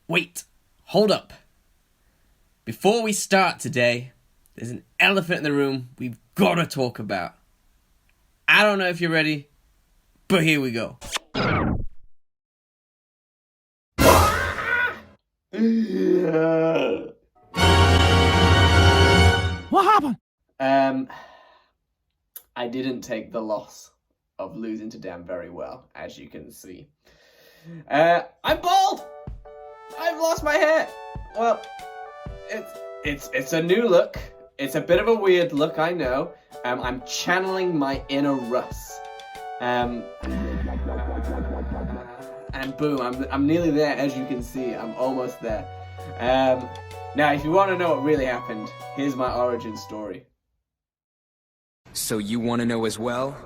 Wait. Hold up. Before we start today, there's an elephant in the room we've got to talk about. I don't know if you're ready, but here we go. What happened? I didn't take the loss of losing to Dan very well, as you can see. I'm bald! I've lost my hair! Well, it's a new look. It's a bit of a weird look, I know. I'm channeling my inner Russ. And boom, I'm nearly there, as you can see. I'm almost there. Now, if you want to know what really happened, here's my origin story. So you want to know as well?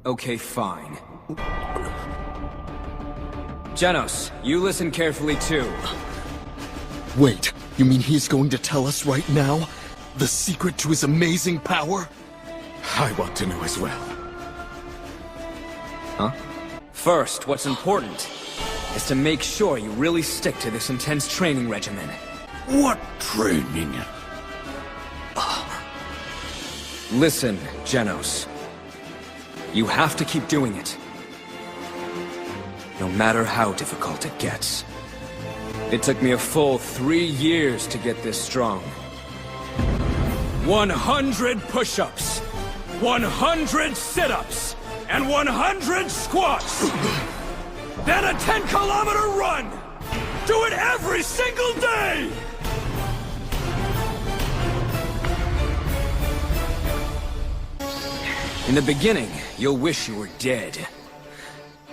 Okay, fine. Genos, you listen carefully too. Wait, you mean he's going to tell us right now? The secret to his amazing power? I want to know as well. Huh? First, what's important is to make sure you really stick to this intense training regimen. What training? Listen, Genos. You have to keep doing it. No matter how difficult it gets. It took me a full 3 years to get this strong. 100 push-ups, 100 sit-ups, and 100 squats! Then a 10-kilometer run! Do it every single day! In the beginning, you'll wish you were dead.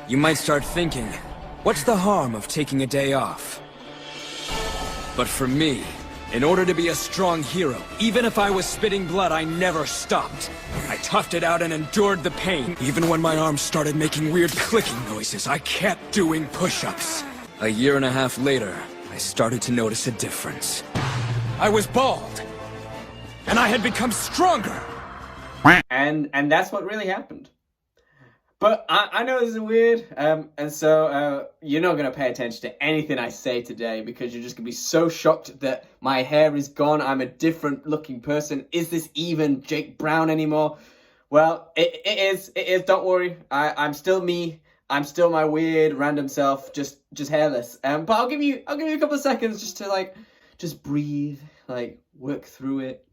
You might start thinking, what's the harm of taking a day off? But for me, in order to be a strong hero, even if I was spitting blood, I never stopped. I toughed it out and endured the pain. Even when my arms started making weird clicking noises, I kept doing push-ups. A year and a half later, I started to notice a difference. I was bald, and I had become stronger. And that's what really happened. But I know this is weird, and so you're not going to pay attention to anything I say today because you're just going to be so shocked that my hair is gone, I'm a different looking person. Is this even Jake Brown anymore? Well, it is, don't worry. I'm still me. I'm still my weird, random self, just hairless. But I'll give you a couple of seconds just to just breathe, work through it,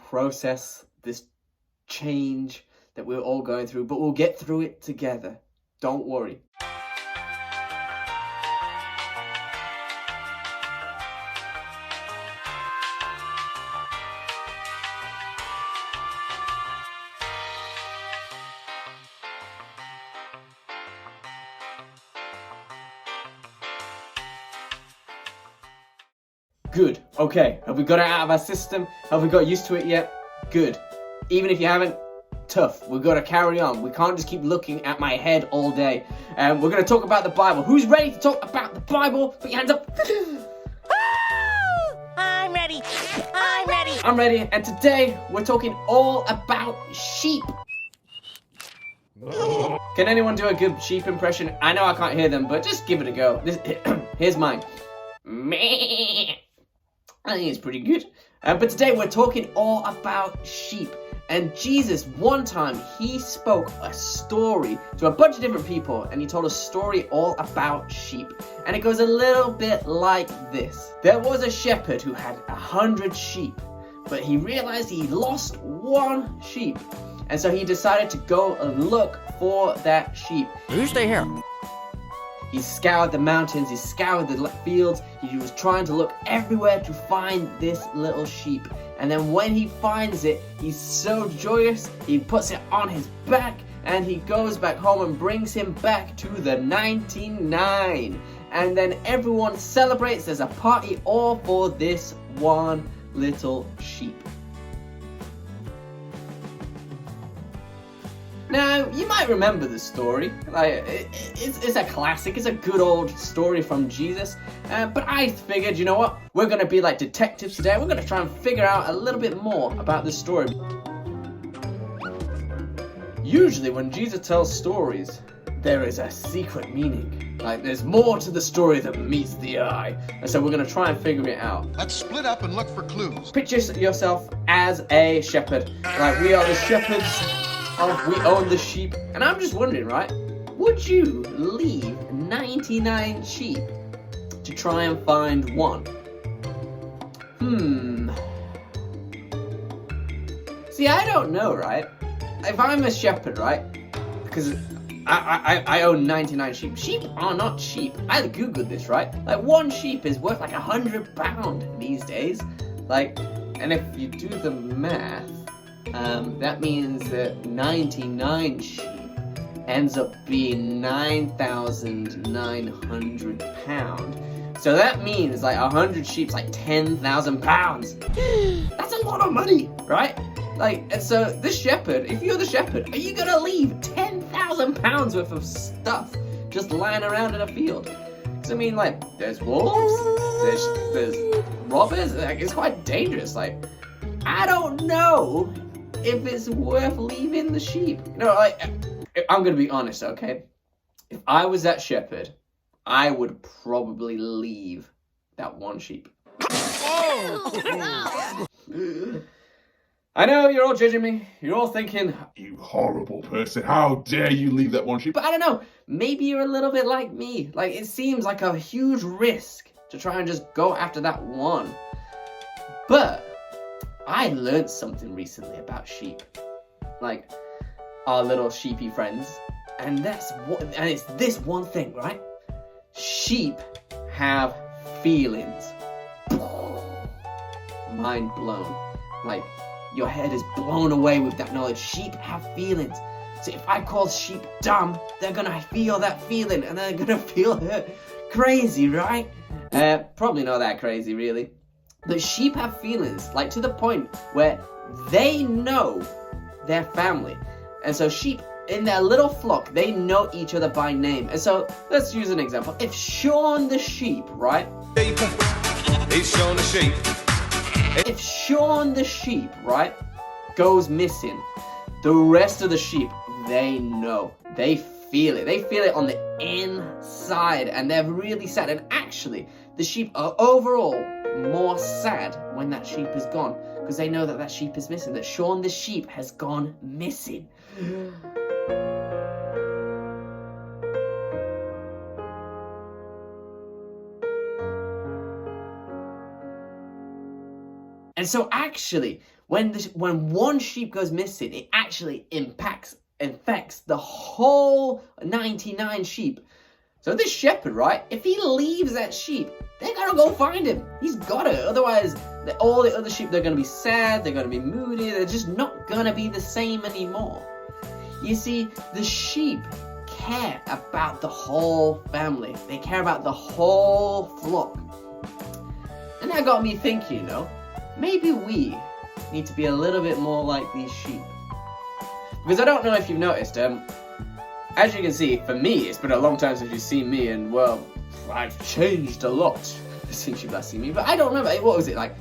process this change that we're all going through, but we'll get through it together. Don't worry. Good. Okay. Have we got it out of our system? Have we got used to it yet? Good. Even if you haven't, tough. We've got to carry on. We can't just keep looking at my head all day. We're going to talk about the Bible. Who's ready to talk about the Bible? Put your hands up. I'm ready. I'm ready. I'm ready. And today, we're talking all about sheep. Can anyone do a good sheep impression? I know I can't hear them, but just give it a go. Here's mine. I think it's pretty good. But today, we're talking all about sheep. And Jesus, one time, he spoke a story to a bunch of different people, and he told a story all about sheep. And it goes a little bit like this. There was a shepherd who had 100 sheep, but he realized he lost one sheep. And so he decided to go and look for that sheep. You stay here. He scoured the mountains, he scoured the fields, he was trying to look everywhere to find this little sheep. And then when he finds it, he's so joyous, he puts it on his back, and he goes back home and brings him back to the 99. And then everyone celebrates, there's a party all for this one little sheep. Now, you might remember this story. It's a classic. It's a good old story from Jesus. But I figured, you know what? We're going to be like detectives today. We're going to try and figure out a little bit more about this story. Usually, when Jesus tells stories, there is a secret meaning. Like, there's more to the story than meets the eye. And so we're going to try and figure it out. Let's split up and look for clues. Picture yourself as a shepherd. Like, we are the shepherds. We own the sheep. And I'm just wondering, right? Would you leave 99 sheep to try and find one? See, I don't know, right? If I'm a shepherd, right? Because I own 99 sheep. Sheep are not cheap. I googled this, right? Like, one sheep is worth like £100 these days. Like, and if you do the math, that means that 99 sheep ends up being £9,900. So that means like 100 sheep's like £10,000. That's a lot of money, right? Like, and so this shepherd, if you're the shepherd, are you gonna leave £10,000 worth of stuff just lying around in a field? Because I mean, like, there's wolves, there's robbers. Like, it's quite dangerous. Like, I don't know if it's worth leaving the sheep. You know, like, I'm gonna be honest, okay? If I was that shepherd, I would probably leave that one sheep. I know you're all judging me. You're all thinking, "You horrible person, how dare you leave that one sheep?" but I don't know. Maybe you're a little bit like me. Like, it seems like a huge risk to try and just go after that one. But I learned something recently about sheep. Like, our little sheepy friends. And it's this one thing, right? Sheep have feelings. Mind blown. Like, your head is blown away with that knowledge. Sheep have feelings. So if I call sheep dumb, they're gonna feel that feeling and they're gonna feel hurt. Crazy, right? Probably not that crazy, really. But sheep have feelings, like, to the point where they know their family. And so sheep, in their little flock, they know each other by name. And so, let's use an example. If Sean the sheep, right? He's showing the sheep. If Sean the sheep, right, goes missing, the rest of the sheep, they know. They feel it. They feel it on the inside, and they're really sad. And actually, the sheep are overall more sad when that sheep is gone, because they know that that sheep is missing, that Sean the sheep has gone missing. And so actually, when one sheep goes missing, it actually infects the whole 99 sheep. So this shepherd, right, if he leaves that sheep, they gotta go find him. He's gotta, otherwise all the other sheep, they're gonna be sad, they're gonna be moody, they're just not gonna be the same anymore. You see, the sheep care about the whole family. They care about the whole flock. And that got me thinking, you know, maybe we need to be a little bit more like these sheep. Because I don't know if you've noticed, as you can see, for me, it's been a long time since you've seen me, and, well, I've changed a lot since you've last seen me. But I don't remember, what was it, like,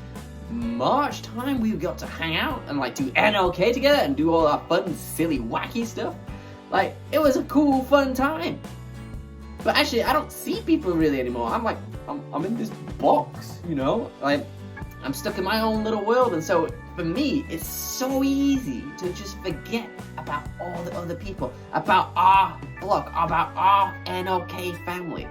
March time we got to hang out and, like, do NLK together and do all our fun, silly, wacky stuff? Like, it was a cool, fun time. But actually, I don't see people really anymore. I'm like, I'm in this box, you know? Like, I'm stuck in my own little world, and so for me, it's so easy to just forget about all the other people, about our block, about our NLK family.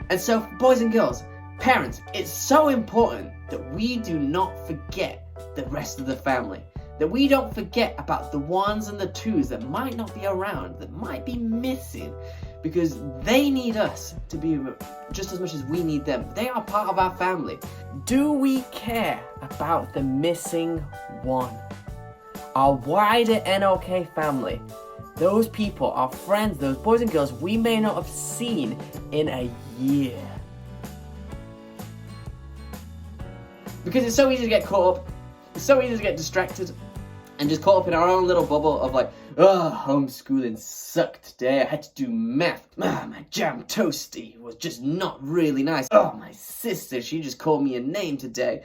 And so, boys and girls, parents, it's so important that we do not forget the rest of the family. That we don't forget about the ones and the twos that might not be around, that might be missing, because they need us to be just as much as we need them. They are part of our family. Do we care about the missing one? Our wider NLK family. Those people, our friends, those boys and girls we may not have seen in a year. Because it's so easy to get caught up. It's so easy to get distracted and just caught up in our own little bubble of like, oh, homeschooling sucked today. I had to do math. My jam toasty was just not really nice. Oh, my sister, she just called me a name today.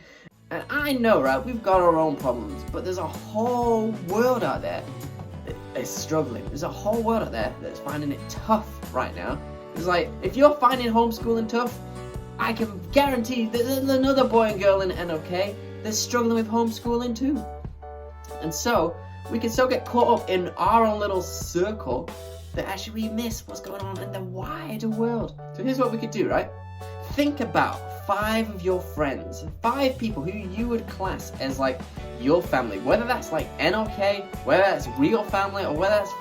And I know, right, we've got our own problems, but there's a whole world out there that is struggling. There's a whole world out there that's finding it tough right now. It's like, if you're finding homeschooling tough, I can guarantee that there's another boy and girl in NLK that's struggling with homeschooling too. And so, we can so get caught up in our own little circle that actually we miss what's going on in the wider world. So here's what we could do, right? Think about 5 of your friends, 5 people who you would class as like your family, whether that's like NLK, whether that's real family, or whether that's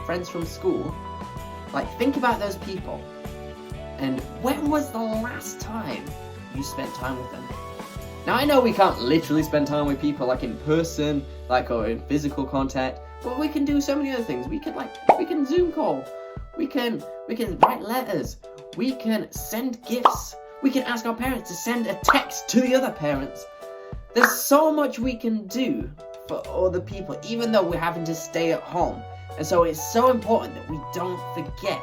friends from school. Like, think about those people. And when was the last time you spent time with them? Now, I know we can't literally spend time with people like in person, like, or in physical contact, but we can do so many other things. We can Zoom call. We can write letters. We can send gifts. We can ask our parents to send a text to the other parents. There's so much we can do for other people, even though we're having to stay at home. And so it's so important that we don't forget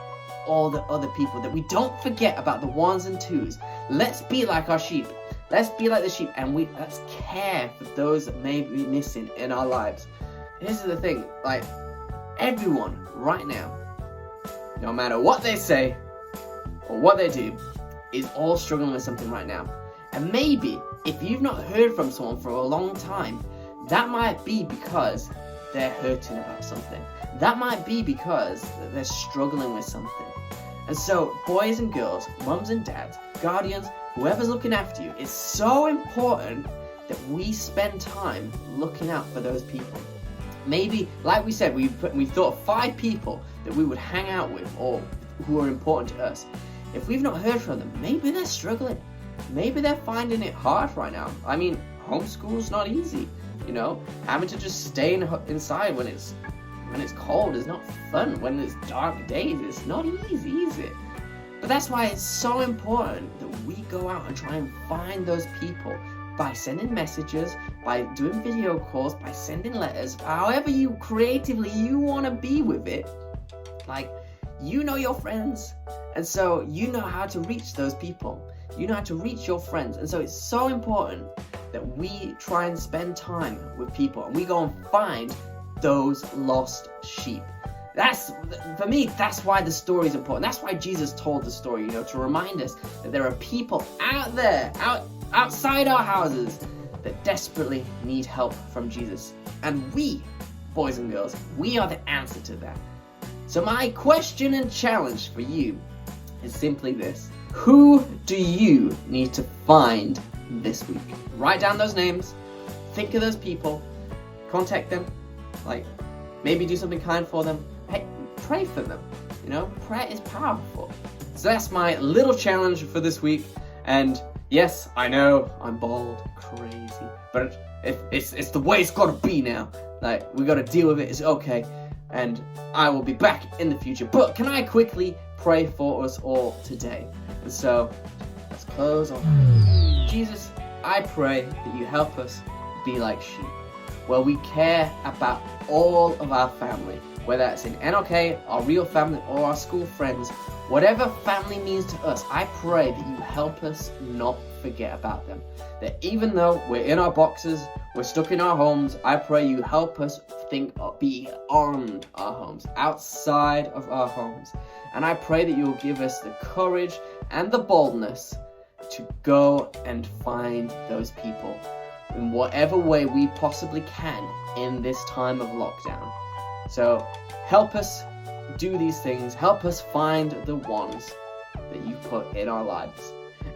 all the other people, that we don't forget about the ones and twos. Let's be like our sheep. Let's be like the sheep, and let's care for those that may be missing in our lives. Here's the thing, like, everyone right now, no matter what they say or what they do, is all struggling with something right now. And maybe if you've not heard from someone for a long time, that might be because they're hurting about something. That might be because they're struggling with something. And so, boys and girls, mums and dads, guardians, whoever's looking after you, it's so important that we spend time looking out for those people. Maybe, like we said, we thought of 5 people that we would hang out with or who are important to us. If we've not heard from them, maybe they're struggling. Maybe they're finding it hard right now. I mean, homeschool's not easy, you know? Having to just stay inside when it's cold is not fun. When it's dark days, it's not easy, is it? But that's why it's so important that we go out and try and find those people by sending messages, by doing video calls, by sending letters, however you creatively you want to be with it. Like, you know your friends, and so you know how to reach those people. You know how to reach your friends, and so it's so important that we try and spend time with people, and we go and find those lost sheep. For me, that's why the story is important. That's why Jesus told the story, to remind us that there are people out there, outside our houses, that desperately need help from Jesus. And we, boys and girls, we are the answer to that. So my question and challenge for you is simply this. Who do you need to find this week? Write down those names, think of those people, contact them, like maybe do something kind for them. Hey, pray for them. Prayer is powerful. So that's my little challenge for this week. And yes, I know I'm bald, crazy, but it's the way it's gotta be now. Like, we gotta deal with it. It's okay. And I will be back in the future. But can I quickly pray for us all today? And so, let's close on. Jesus, I pray that you help us be like sheep, where we care about all of our family, whether it's in NLK, our real family, or our school friends. Whatever family means to us, I pray that you help us not forget about them. That even though we're in our boxes, we're stuck in our homes, I pray you help us think beyond our homes, outside of our homes. And I pray that you'll give us the courage and the boldness to go and find those people in whatever way we possibly can in this time of lockdown. So help us do these things. Help us find the ones that you put in our lives.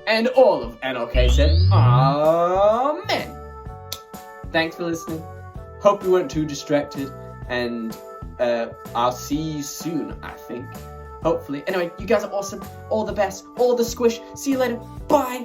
And all of NLK said, Amen. Thanks for listening. Hope you weren't too distracted. And I'll see you soon, I think. Hopefully. Anyway, you guys are awesome. All the best. All the squish. See you later. Bye.